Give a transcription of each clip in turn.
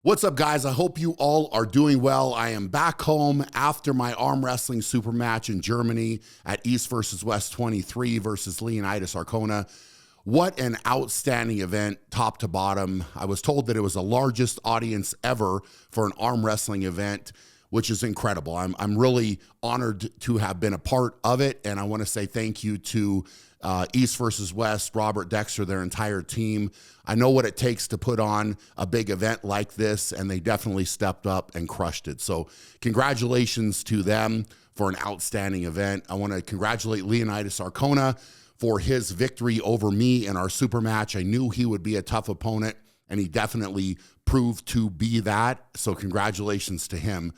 What's up, guys? I hope you all are doing well. I am back home after my arm wrestling super match in Germany at East versus West 23 versus Leonidas Arkona. What an outstanding event, top to bottom. I was told that it was the largest audience ever for an arm wrestling event, which is incredible. I'm really honored to have been a part of it, and I want to say thank you to East versus West, Robert Dexter, their entire team. I know what it takes to put on a big event like this, and they definitely stepped up and crushed it. So congratulations to them for an outstanding event. I want to congratulate Leonidas Arkona for his victory over me in our super match. I knew he would be a tough opponent, and he definitely proved to be that. So congratulations to him.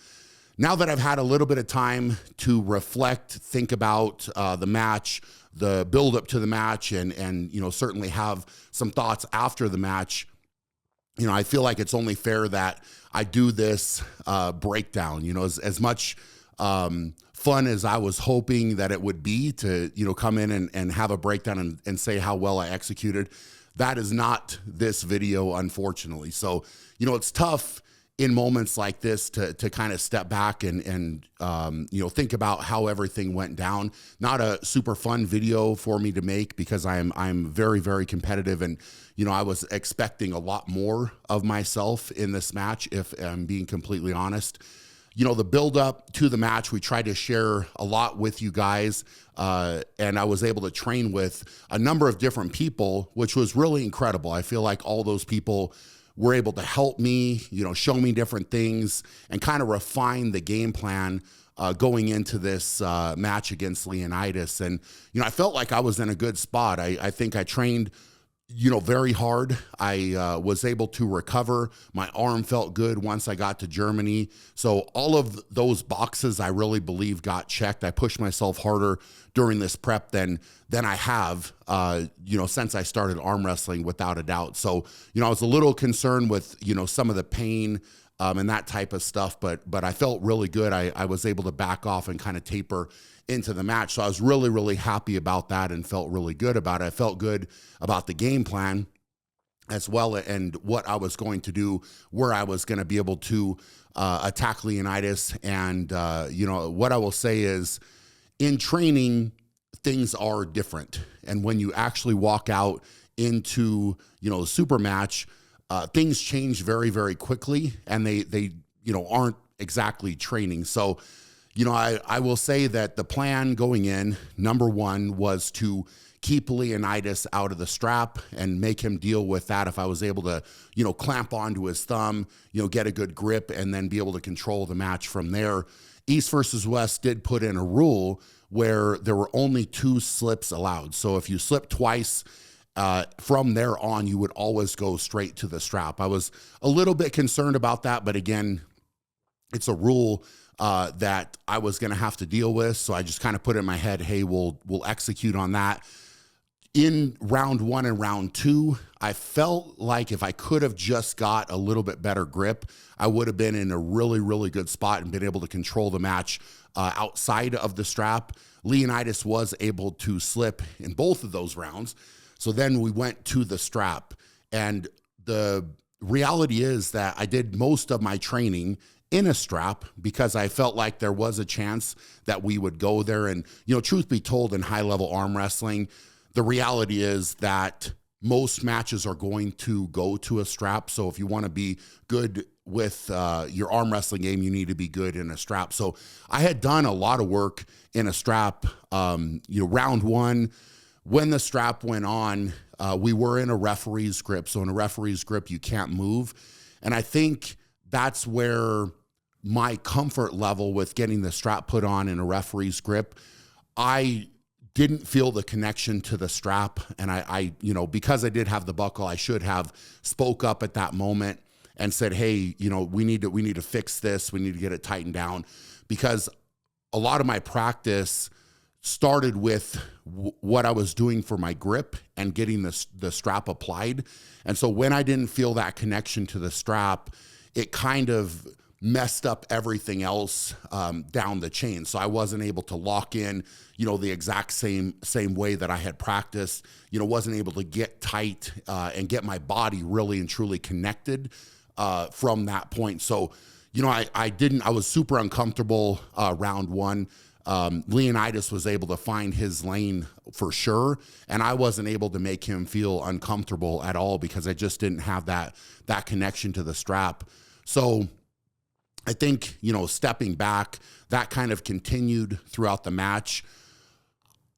Now that I've had a little bit of time to reflect, think about the match, the build up to the match, and certainly have some thoughts after the match, I feel like it's only fair that I do this breakdown. As much fun as I was hoping that it would be to come in and have a breakdown and say how well I executed, that is not this video, unfortunately. So it's tough in moments like this to kind of step back and think about how everything went down. Not a super fun video for me to make because I'm very, very competitive, and I was expecting a lot more of myself in this match, if I'm being completely honest. The build up to the match, we tried to share a lot with you guys, and I was able to train with a number of different people, which was really incredible. I feel like all those people were able to help me, show me different things and kind of refine the game plan going into this match against Leonidas. And, I felt like I was in a good spot. I think I trained, very hard. I was able to recover. My arm felt good once I got to Germany. So all of those boxes I really believe got checked. I pushed myself harder during this prep than I have, since I started arm wrestling, without a doubt. So, I was a little concerned with, some of the pain and that type of stuff, but I felt really good. I was able to back off and kind of taper into the match. So I was really, really happy about that and felt really good about it. I felt good about the game plan as well, and what I was going to do, where I was going to be able to attack Leonidas. And, what I will say is, in training, things are different. And when you actually walk out into, a super match, things change very, very quickly, and they aren't exactly training. So, I will say that the plan going in, number one, was to keep Leonidas out of the strap and make him deal with that. If I was able to, clamp onto his thumb, get a good grip, and then be able to control the match from there. East versus West did put in a rule where there were only 2 slips allowed. So if you slip twice, from there on, you would always go straight to the strap. I was a little bit concerned about that, but again, it's a rule that I was going to have to deal with. So I just kind of put in my head, hey, we'll execute on that. In round 1 and round 2, I felt like if I could have just got a little bit better grip, I would have been in a really, really good spot and been able to control the match outside of the strap. Leonidas was able to slip in both of those rounds. So then we went to the strap, and the reality is that I did most of my training in a strap because I felt like there was a chance that we would go there. And, truth be told, in high-level arm wrestling, the reality is that most matches are going to go to a strap. So if you want to be good with your arm wrestling game, you need to be good in a strap. So I had done a lot of work in a strap. Round 1, when the strap went on, we were in a referee's grip. So in a referee's grip, you can't move. And I think that's where my comfort level with getting the strap put on in a referee's grip, I didn't feel the connection to the strap. And I because I did have the buckle, I should have spoke up at that moment and said, hey, we need to fix this. We need to get it tightened down, because a lot of my practice started with what I was doing for my grip and getting the strap applied. And so when I didn't feel that connection to the strap, it kind of messed up everything else down the chain. So I wasn't able to lock in, the exact same way that I had practiced, wasn't able to get tight and get my body really and truly connected from that point. So, I was super uncomfortable round one. Leonidas was able to find his lane for sure, and I wasn't able to make him feel uncomfortable at all because I just didn't have that connection to the strap. So I think, stepping back, that kind of continued throughout the match.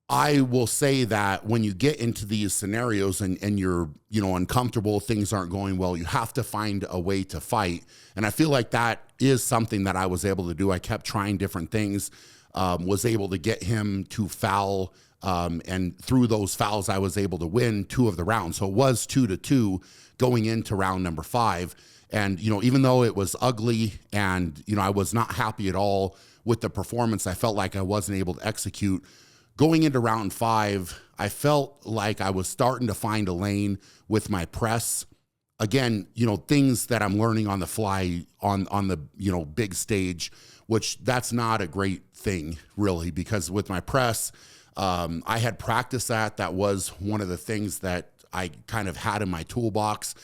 I will say that when you get into these scenarios and you're, uncomfortable, things aren't going well, you have to find a way to fight. And I feel like that is something that I was able to do. I kept trying different things, was able to get him to foul. And through those fouls, I was able to win 2 of the rounds. So it was 2-2 going into round number 5. And, even though it was ugly and, I was not happy at all with the performance, I felt like I wasn't able to execute. Going into round 5, I felt like I was starting to find a lane with my press. Again, things that I'm learning on the fly on the, big stage, which that's not a great thing really, because with my press, I had practiced that. That was one of the things that I kind of had in my toolbox.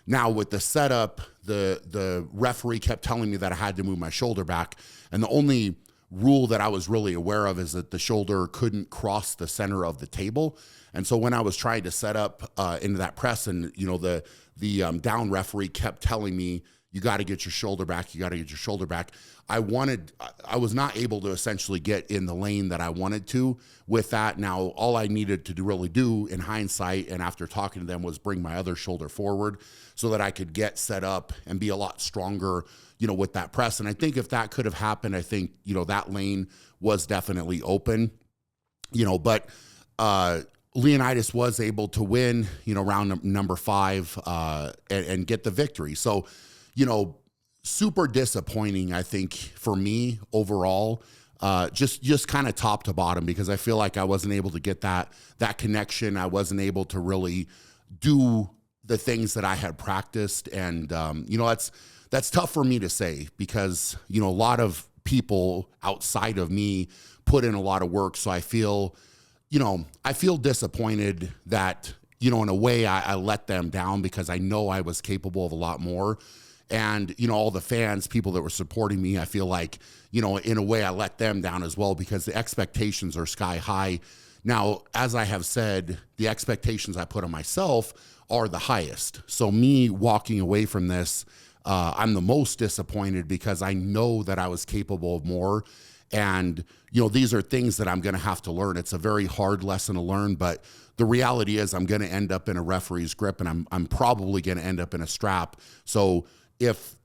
Now with the setup, the referee kept telling me that I had to move my shoulder back. And the only rule that I was really aware of is that the shoulder couldn't cross the center of the table. And so when I was trying to set up into that press, and the down referee kept telling me, you got to get your shoulder back, you got to get your shoulder back. I was not able to essentially get in the lane that I wanted to with that. Now, all I needed to really do in hindsight and after talking to them was bring my other shoulder forward so that I could get set up and be a lot stronger, with that press. And I think if that could have happened, I think, that lane was definitely open, but Leonidas was able to win, round number 5 and get the victory. So, super disappointing, I think, for me overall, just kind of top to bottom, because I feel like I wasn't able to get that connection. I wasn't able to really do the things that I had practiced. And, that's tough for me to say because, a lot of people outside of me put in a lot of work. So I feel disappointed that, in a way I let them down because I know I was capable of a lot more. And, all the fans, people that were supporting me, I feel like, in a way I let them down as well because the expectations are sky high. Now, as I have said, the expectations I put on myself are the highest. So me walking away from this, I'm the most disappointed because I know that I was capable of more. And, these are things that I'm going to have to learn. It's a very hard lesson to learn, but the reality is I'm going to end up in a referee's grip, and I'm probably going to end up in a strap. So if,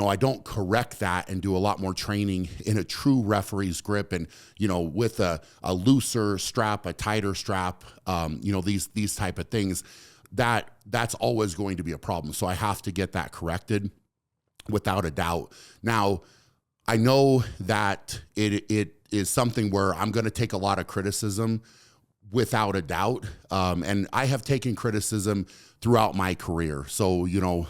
I don't correct that and do a lot more training in a true referee's grip and, with a looser strap, a tighter strap, these type of things, that's always going to be a problem. So I have to get that corrected without a doubt. Now, I know that it is something where I'm going to take a lot of criticism without a doubt. And I have taken criticism throughout my career. So,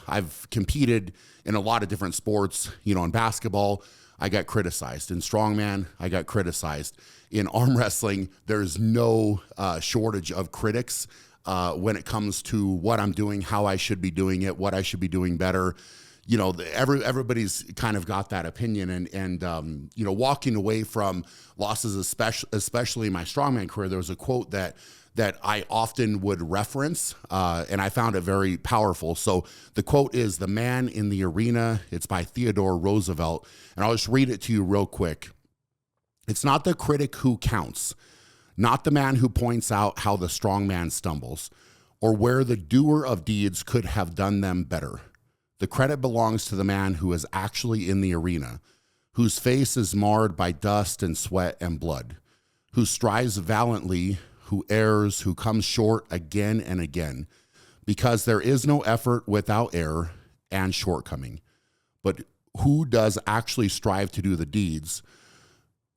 I've competed in a lot of different sports. In basketball, I got criticized. In strongman, I got criticized. In arm wrestling, there's no shortage of critics when it comes to what I'm doing, how I should be doing it, what I should be doing better. Everybody's kind of got that opinion, and walking away from losses, especially in my strongman career, there was a quote that I often would reference, and I found it very powerful. So the quote is, "The man in the arena." It's by Theodore Roosevelt, and I'll just read it to you real quick. "It's not the critic who counts, not the man who points out how the strong man stumbles, or where the doer of deeds could have done them better. The credit belongs to the man who is actually in the arena, whose face is marred by dust and sweat and blood, who strives valiantly, who errs, who comes short again and again, because there is no effort without error and shortcoming. But who does actually strive to do the deeds,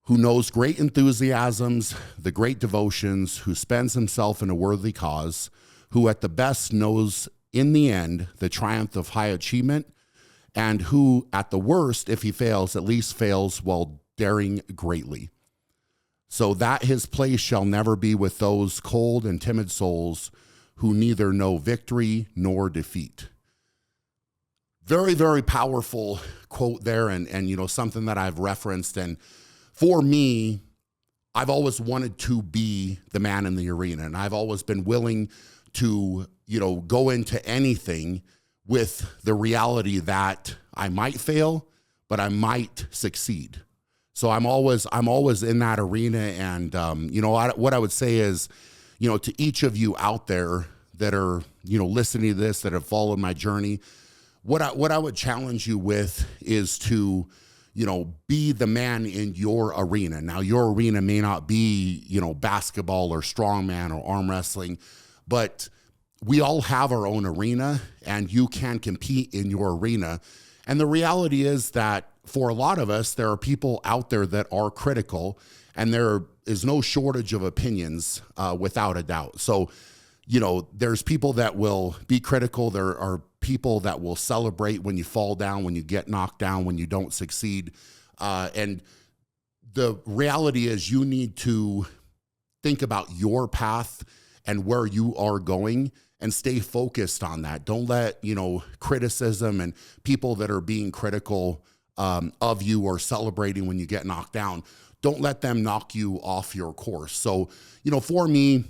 who knows great enthusiasms, the great devotions, who spends himself in a worthy cause, who at the best knows in the end the triumph of high achievement, and who at the worst, if he fails, at least fails while daring greatly. So that his place shall never be with those cold and timid souls who neither know victory nor defeat." Very, very powerful quote there, and you know, something that I've referenced. And for me, I've always wanted to be the man in the arena, and I've always been willing to, you know, go into anything with the reality that I might fail, but I might succeed. So I'm always in that arena. And you know, what I would say is, you know, to each of you out there that are, you know, listening to this, that have followed my journey, what I would challenge you with is to, you know, be the man in your arena. Now, your arena may not be, you know, basketball or strongman or arm wrestling, but we all have our own arena, and you can compete in your arena. And the reality is that for a lot of us, there are people out there that are critical, and there is no shortage of opinions, without a doubt. So, you know, there's people that will be critical. There are people that will celebrate when you fall down, when you get knocked down, when you don't succeed. And the reality is you need to think about your path and where you are going and stay focused on that. Don't let, you know, criticism and people that are being critical of you or celebrating when you get knocked down, don't let them knock you off your course. So, you know, for me,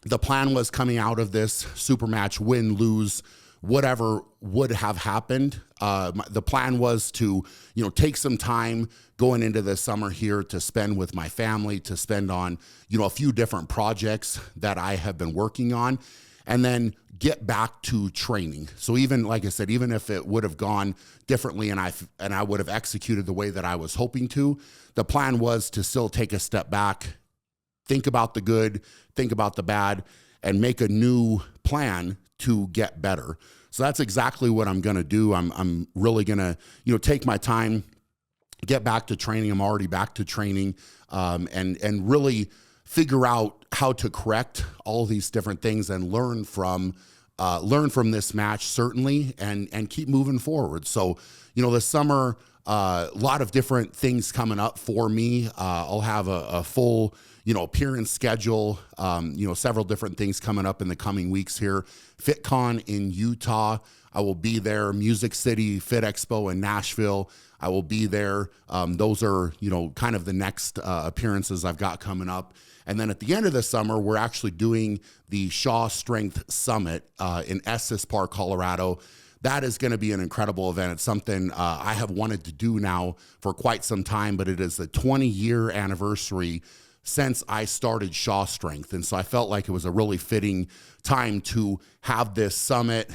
the plan was coming out of this Supermatch, win, lose, whatever would have happened. The plan was to, you know, take some time going into the summer here to spend with my family, to spend on, you know, a few different projects that I have been working on, and then get back to training. So even, like I said, even if it would have gone differently and I would have executed the way that I was hoping to, the plan was to still take a step back, think about the good, think about the bad, and make a new plan to get better. So that's exactly what I'm going to do. I'm really going to, you know, take my time, get back to training. I'm already back to training, and really figure out how to correct all these different things and learn from this match, certainly, and keep moving forward. So, you know, this summer, a lot of different things coming up for me. I'll have a full, you know, appearance schedule, you know, several different things coming up in the coming weeks here. FitCon in Utah, I will be there. Music City, Fit Expo in Nashville, I will be there. Those are, you know, kind of the next appearances I've got coming up. And then at the end of the summer, we're actually doing the SHAWSTRENGTH Summit in Estes Park, Colorado. That is going to be an incredible event. It's something I have wanted to do now for quite some time, but it is the 20-year anniversary since I started SHAWSTRENGTH. And so I felt like it was a really fitting time to have this summit.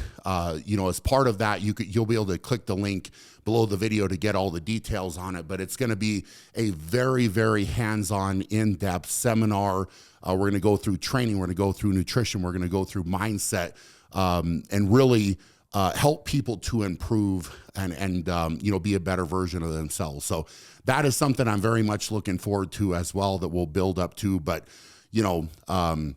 You know, as part of that, you'll be able to click the link below the video to get all the details on it. But it's going to be a very, very hands-on, in-depth seminar. We're going to go through training. We're going to go through nutrition. We're going to go through mindset, and really help people to improve and you know, be a better version of themselves. So that is something I'm very much looking forward to as well, that we'll build up to. But, you know,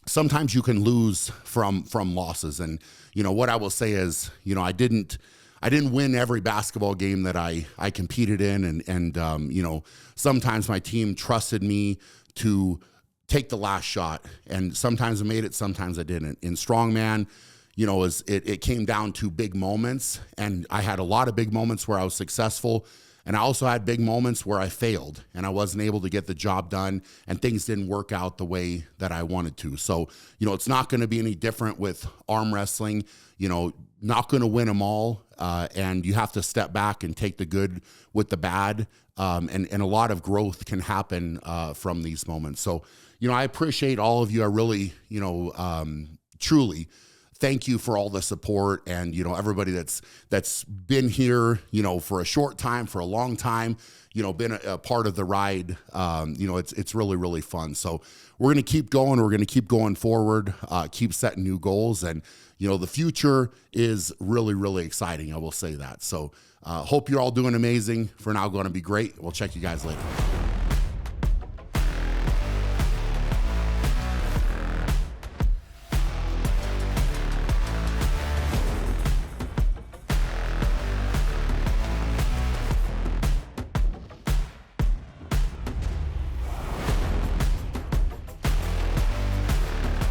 sometimes you can lose from losses. And, you know, what I will say is, you know, I didn't win every basketball game that I competed in. And you know, sometimes my team trusted me to take the last shot. And sometimes I made it, sometimes I didn't. In strongman, you know, it came down to big moments, and I had a lot of big moments where I was successful, and I also had big moments where I failed and I wasn't able to get the job done and things didn't work out the way that I wanted to. So, you know, it's not going to be any different with arm wrestling. You know, not going to win them all, and you have to step back and take the good with the bad, and a lot of growth can happen from these moments. So, you know, I appreciate all of you. I really, you know, truly thank you for all the support, and, you know, everybody that's been here, you know, for a short time, for a long time, you know, been a part of the ride. You know, it's really, really fun. So we're going to keep going. We're going to keep going forward, keep setting new goals. And, you know, the future is really, really exciting. I will say that. So hope you're all doing amazing. For now, going to be great. We'll check you guys later.